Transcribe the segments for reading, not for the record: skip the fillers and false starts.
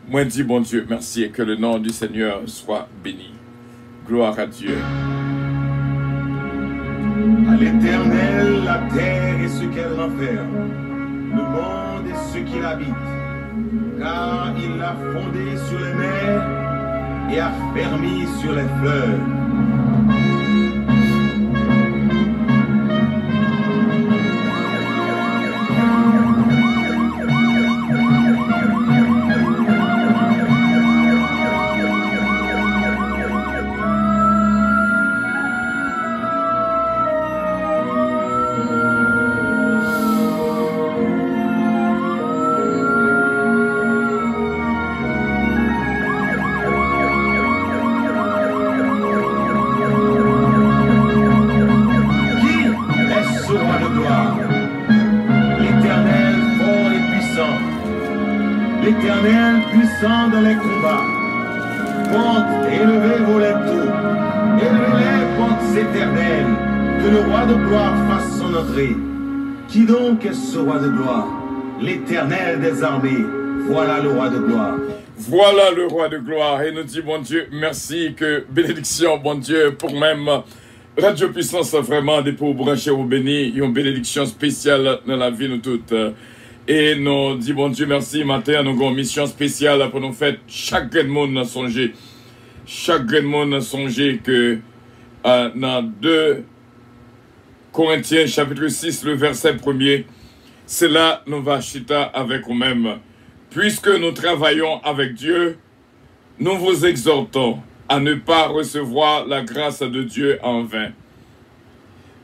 Moi dis bon Dieu, merci et que le nom du Seigneur soit béni. Gloire à Dieu. À l'Éternel, la terre et ce qu'elle renferme, le monde et ce qu'il habite, car il l'a fondé sur les mers et a fermi sur les fleuves. L'Éternel puissant dans les combats, porte et élevez vos lèvres, élevez les portes éternelles, que le roi de gloire fasse son entrée. Qui donc est ce roi de gloire? L'Éternel des armées, voilà le roi de gloire. Voilà le roi de gloire. Et nous dit, bon Dieu, merci, que bénédiction, bon Dieu, pour même Radio Puissance, vraiment, des pour brancher au béni, une bénédiction spéciale dans la vie de nous toutes. Et nous dit, bon Dieu, merci, matin, nous avons une mission spéciale pour nous faire chaque grain de monde songer. Chaque grain de monde songer que dans 2 Corinthiens, chapitre 6, le verset 1er, c'est là nous va chita avec nous-mêmes. Puisque nous travaillons avec Dieu, nous vous exhortons à ne pas recevoir la grâce de Dieu en vain.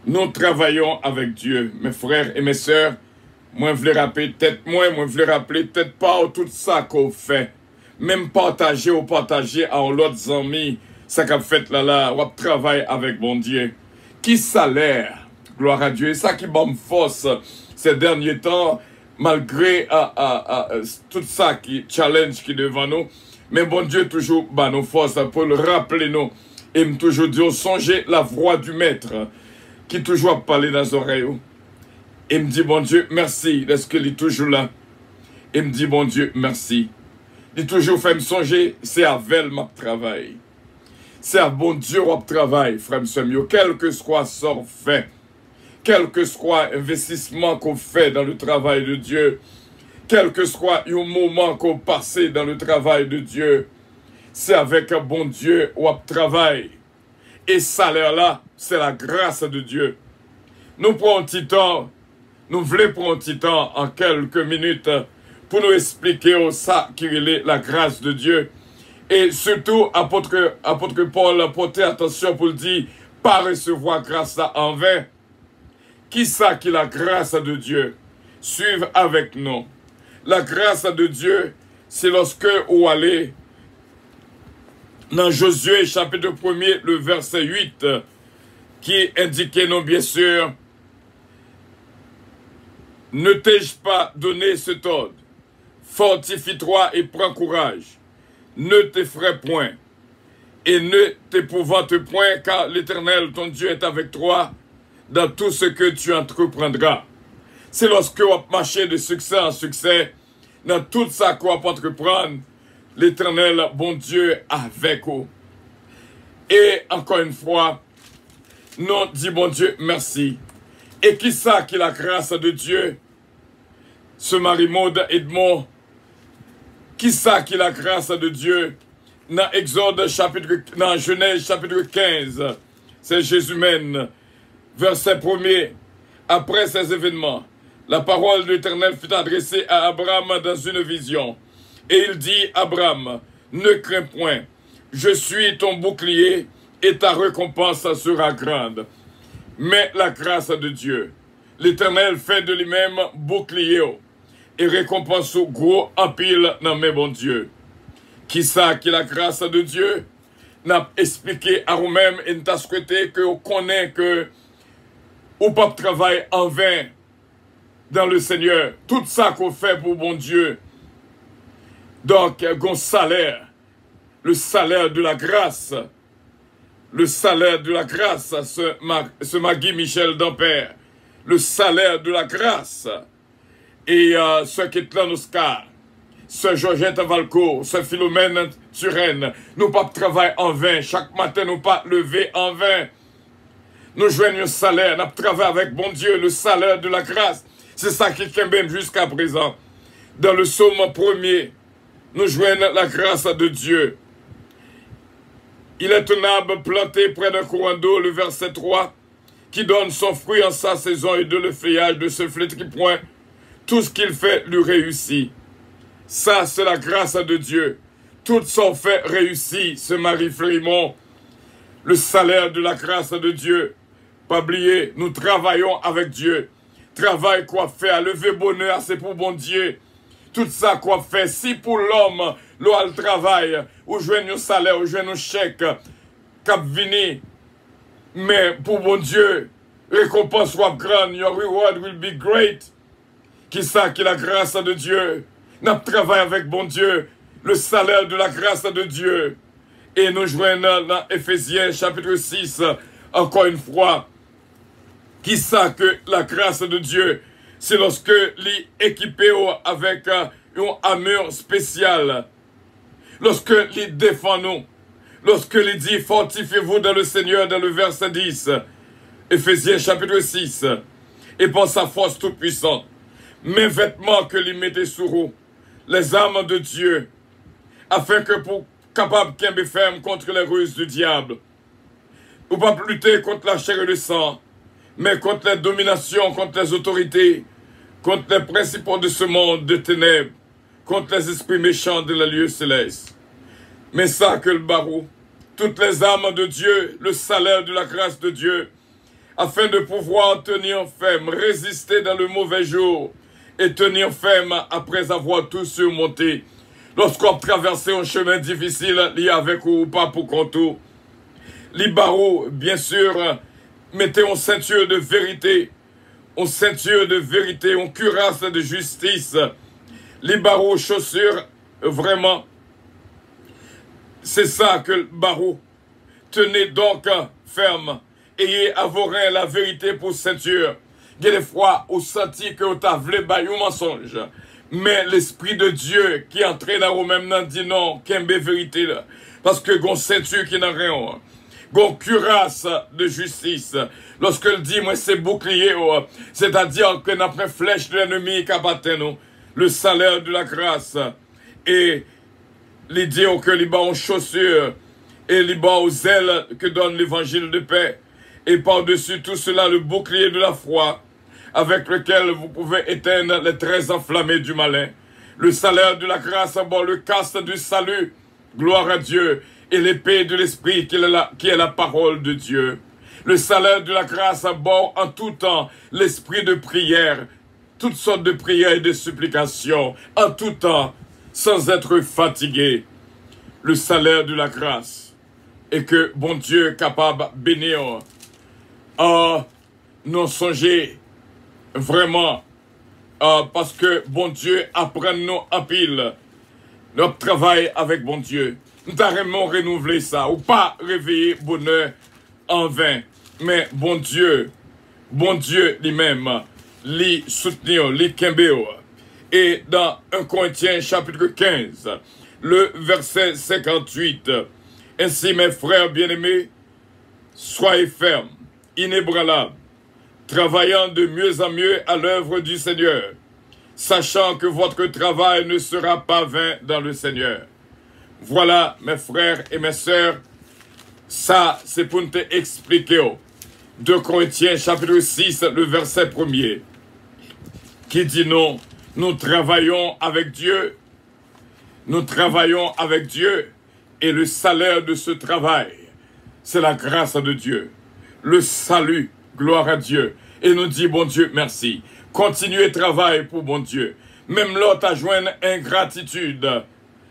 Nous travaillons avec Dieu, mes frères et mes sœurs. Moi, je voulais rappeler peut-être peut-être pas tout ça qu'on fait. Même partager ou partager à l'autre amis, ça qu'a fait là, on travaille avec bon Dieu. Qui salaire, gloire à Dieu, ça qui donne force ces derniers temps, malgré tout ça qui challenge qui est devant nous. Mais bon Dieu toujours nos forces pour le rappeler nous. Et me toujours dire, songez la voix du maître qui toujours parler dans les oreilles. Et me dit, bon Dieu, merci, est-ce qu'il est toujours là? Et me dit, bon Dieu, merci. Il toujours fait me songer, c'est avec ma travail. C'est à bon Dieu mon travail, frère Samuel, quel que soit sort fait, quel que soit investissement qu'on fait dans le travail de Dieu, quel que soit un moment qu'on passe dans le travail de Dieu, c'est avec un bon Dieu ou travail. Et salaire là, c'est la grâce de Dieu. Nous prenons un petit temps. Nous voulons prendre un petit temps, en quelques minutes, pour nous expliquer ça qui est la grâce de Dieu. Et surtout, apôtre Paul, portez attention pour le dire, pas recevoir grâce là en vain. Qui ça qui est la grâce de Dieu? Suivez avec nous. La grâce de Dieu, c'est lorsque vous allez dans Josué, chapitre 1er, le verset 8, qui indique nous, bien sûr, ne t'ai-je pas donné cet ordre? Fortifie-toi et prends courage. Ne t'effraie point et ne t'épouvante point, car l'Éternel, ton Dieu, est avec toi dans tout ce que tu entreprendras. C'est lorsque on marche de succès en succès, dans tout ça qu'on va entreprendre, l'Éternel, bon Dieu, avec vous. Et encore une fois, nous dit bon Dieu, merci. Et qui ça qui est la grâce de Dieu? Ce Marie-Maude Edmond. Qui ça qui est la grâce de Dieu? Dans Genèse chapitre 15. C'est Jésus même. Verset 1er. Après ces événements, la parole de l'Éternel fut adressée à Abraham dans une vision. Et il dit, Abraham, ne crains point. Je suis ton bouclier et ta récompense sera grande. Mais la grâce de Dieu, l'Éternel fait de lui-même bouclier et récompense gros en pile dans mes bons Dieu. Qui ça qui la grâce de Dieu n'a expliqué à vous-même et n'a souhaité que vous connaissez que vous pas travail en vain dans le Seigneur. Tout ça qu'on fait pour bon Dieu. Donc, un salaire, le salaire de la grâce. Le salaire de la grâce, ce Magui Michel d'Ampère. Le salaire de la grâce. Et ce qui est là, Oscar. Sœur Georgette Valcourt, Sœur Philomène Turenne, nous pas travailler en vain. Chaque matin, nous pas lever en vain. Nous joignons un salaire, nous travaillons avec bon Dieu, le salaire de la grâce. C'est ça qui est bien jusqu'à présent. Dans le psaume 1er, nous joignons la grâce de Dieu. Il est un arbre planté près d'un courant d'eau, le verset 3, qui donne son fruit en sa saison et de le feuillage de ce flétri point. Tout ce qu'il fait lui réussit. Ça, c'est la grâce de Dieu. Tout son fait réussit, ce Marie Flérimont. Le salaire de la grâce de Dieu. Pas oublier, nous travaillons avec Dieu. Travail quoi faire, lever bonheur, c'est pour bon Dieu. Tout ça quoi fait, si pour l'homme, l'eau le travail, ou jouer nos salaires, ou jouer nos chèques, cap vini. Mais pour bon Dieu, récompense soit grande, your reward will be great. Qui ça, qui la grâce de Dieu? Nous travaillons avec bon Dieu, le salaire de la grâce de Dieu. Et nous joignons dans Éphésiens chapitre 6, encore une fois, qui ça que la grâce de Dieu, c'est lorsque l'y équipé avec une armure spéciale, lorsque l'y défend nous, lorsque l'y dit fortifiez-vous dans le Seigneur dans le verset 10, Éphésiens chapitre 6, et par sa force toute puissante, mes vêtements que l'y mettez sur vous, les armes de Dieu, afin que pour capable qu'un ferme contre les ruses du diable, ou pas lutter contre la chair et le sang, mais contre les dominations, contre les autorités, contre les principaux de ce monde de ténèbres, contre les esprits méchants de la lieu céleste. Mais ça que le barreau, toutes les armes de Dieu, le salaire de la grâce de Dieu, afin de pouvoir tenir ferme, résister dans le mauvais jour, et tenir ferme après avoir tout surmonté. Lorsqu'on traverse un chemin difficile, lié avec ou pas pour contour. Les barreaux, bien sûr, mettez une ceinture de vérité, une cuirasse de justice. Les barreaux, chaussures, vraiment, c'est ça que le barreau. Tenez donc ferme, ayez à vos reins la vérité pour ceinture. Il y a des fois où senti que vous avez un mensonge. Mais l'Esprit de Dieu qui entraîne dans vous-même dit non, qu'il y a une vérité là. Parce que vous avez une ceinture qui n'a rien. Vous avez une cuirasse de justice. Lorsqu'il dit, moi c'est bouclier, c'est-à-dire que notre flèche de l'ennemi qui a battu nous, le salaire de la grâce. Et les dire que les bas ont chaussures et les bas aux ailes que donne l'évangile de paix. Et par-dessus tout cela, le bouclier de la foi, avec lequel vous pouvez éteindre les traits enflammés du malin. Le salaire de la grâce, bon, le casque du salut, gloire à Dieu, et l'épée de l'esprit qui est la parole de Dieu. Le salaire de la grâce, bon, en tout temps, l'esprit de prière, toutes sortes de prières et de supplications, en tout temps, sans être fatigué. Le salaire de la grâce, et que bon Dieu est capable de bénir. Non songer vraiment, parce que bon Dieu apprend nous en pile, notre travail avec bon Dieu. Nous avons renouvelé ça, ou pas réveiller bonheur en vain, mais bon Dieu lui-même, lui soutenir, lui kembéo. Et dans 1 Corinthiens chapitre 15, le verset 58, ainsi mes frères bien-aimés, soyez fermes, inébranlables, travaillant de mieux en mieux à l'œuvre du Seigneur, sachant que votre travail ne sera pas vain dans le Seigneur. Voilà, mes frères et mes sœurs, ça, c'est pour te expliquer. 2 Corinthiens, chapitre 6, le verset 1er, qui dit non, nous travaillons avec Dieu, et le salaire de ce travail, c'est la grâce de Dieu, le salut, gloire à Dieu. Et nous dit, bon Dieu, merci. Continuez travail pour bon Dieu. Même l'autre a joint ingratitude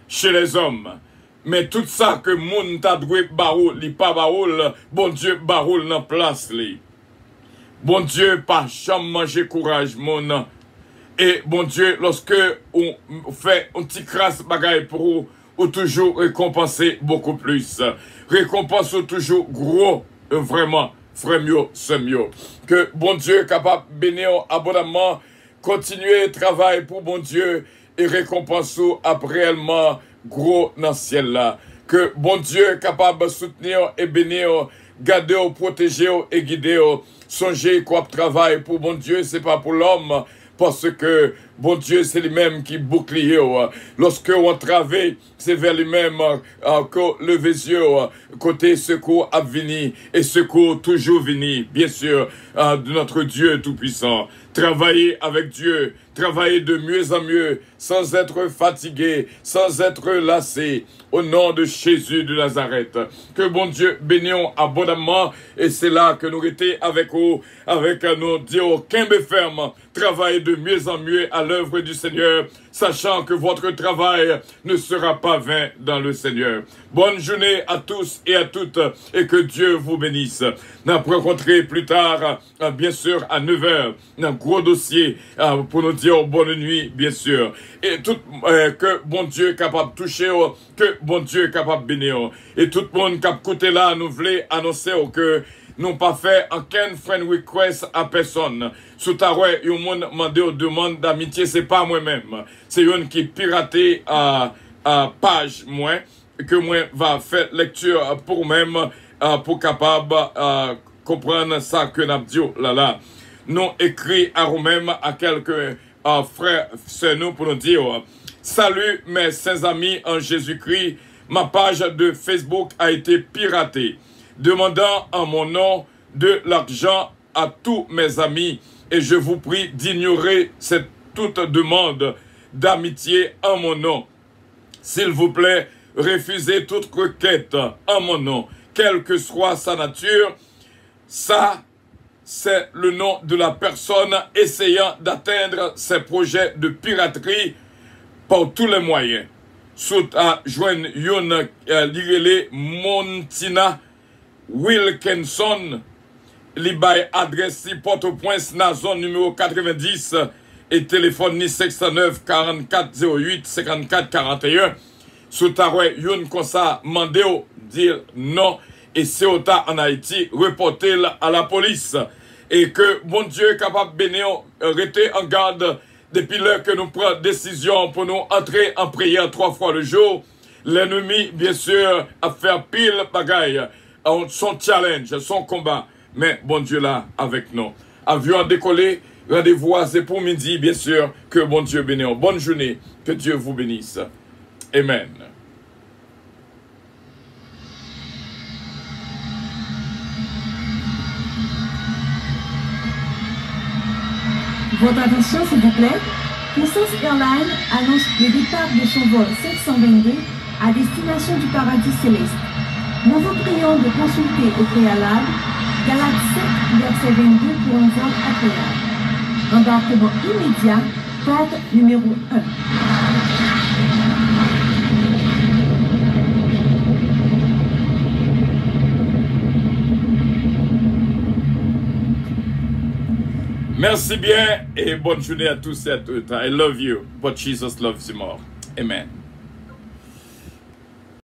chez les hommes. Mais tout ça que moun ta doué baroul, li pas baroul, bon Dieu baroul nan place li. Bon Dieu pas jamais manger courage mon. Et bon Dieu, lorsque on fait un petit crasse bagaille pour vous, ou toujours récompenser beaucoup plus. Récompense toujours gros, vraiment. Frère mieux, c'est mieux. Que bon Dieu est capable de bénir abondamment, continuer le travail pour bon Dieu et récompense réellement gros dans le ciel là. Que bon Dieu est capable de soutenir et bénir, garder, protéger et guider. Songez quoi travail pour bon Dieu, c'est pas pour l'homme. Parce que, bon Dieu, c'est lui-même qui bouclier. Lorsque on travaille, c'est vers lui-même que le yeux, côté secours à venir, et secours toujours venir, bien sûr, de notre Dieu Tout-Puissant. Travailler avec Dieu, travailler de mieux en mieux, sans être fatigué, sans être lassé, au nom de Jésus de Nazareth. Que bon Dieu bénisse abondamment, et c'est là que nous étions avec vous, avec nos dieux, qu'un ferme, travailler de mieux en mieux à l'œuvre du Seigneur, sachant que votre travail ne sera pas vain dans le Seigneur. Bonne journée à tous et à toutes, et que Dieu vous bénisse. Nous allons rencontrer plus tard, bien sûr, à 9h, un gros dossier pour nous dire bonne nuit, bien sûr. Et tout, que bon Dieu est capable de toucher, que bon Dieu est capable de bénir. Et tout le monde qui a écouté là, nous voulons annoncer que nous pas fait aucun friend request à personne. Sous ta ouais, un monde demandé aux demandes d'amitié, c'est pas moi-même. C'est une qui piraté à page moins, que moi va faire lecture pour même, pour capable comprendre ça que nous dit là. Nous écrit à nous-mêmes à quelques frères, sœurs nous pour nous dire salut mes saints amis en Jésus-Christ, ma page de Facebook a été piratée, demandant en mon nom de l'argent à tous mes amis et je vous prie d'ignorer cette toute demande d'amitié en mon nom. S'il vous plaît, refusez toute requête en mon nom, quelle que soit sa nature. Ça, c'est le nom de la personne essayant d'atteindre ses projets de piraterie par tous les moyens. Sous à joindre une lirele Montina Wilkinson, li bay adresse Port-au-Prince, na zone numéro 90 et téléphone ni 609 44 08 54 41. Sous ta yon comme ça, mandé dire non et c'est en Haïti, reporter à la police. Et que bon Dieu est capable de bénir, rester en garde depuis l'heure que nous prenons décision pour nous entrer en prière 3 fois le jour. L'ennemi, bien sûr, a fait pile bagaille, son challenge, son combat. Mais bon Dieu là avec nous. Avion décollé, rendez-vous c'est pour midi, bien sûr, que bon Dieu bénisse. Bonne journée, que Dieu vous bénisse. Amen. Votre attention, s'il vous plaît. Princess Airlines annonce le départ de son vol 722 à destination du paradis céleste. Nous vous prions de consulter au préalable Galates 7, verset 22 pour un vol agréable. Embarquement immédiat, porte numéro 1. Merci bien et bonne journée à tous et à toutes. I love you, but Jesus loves you more. Amen.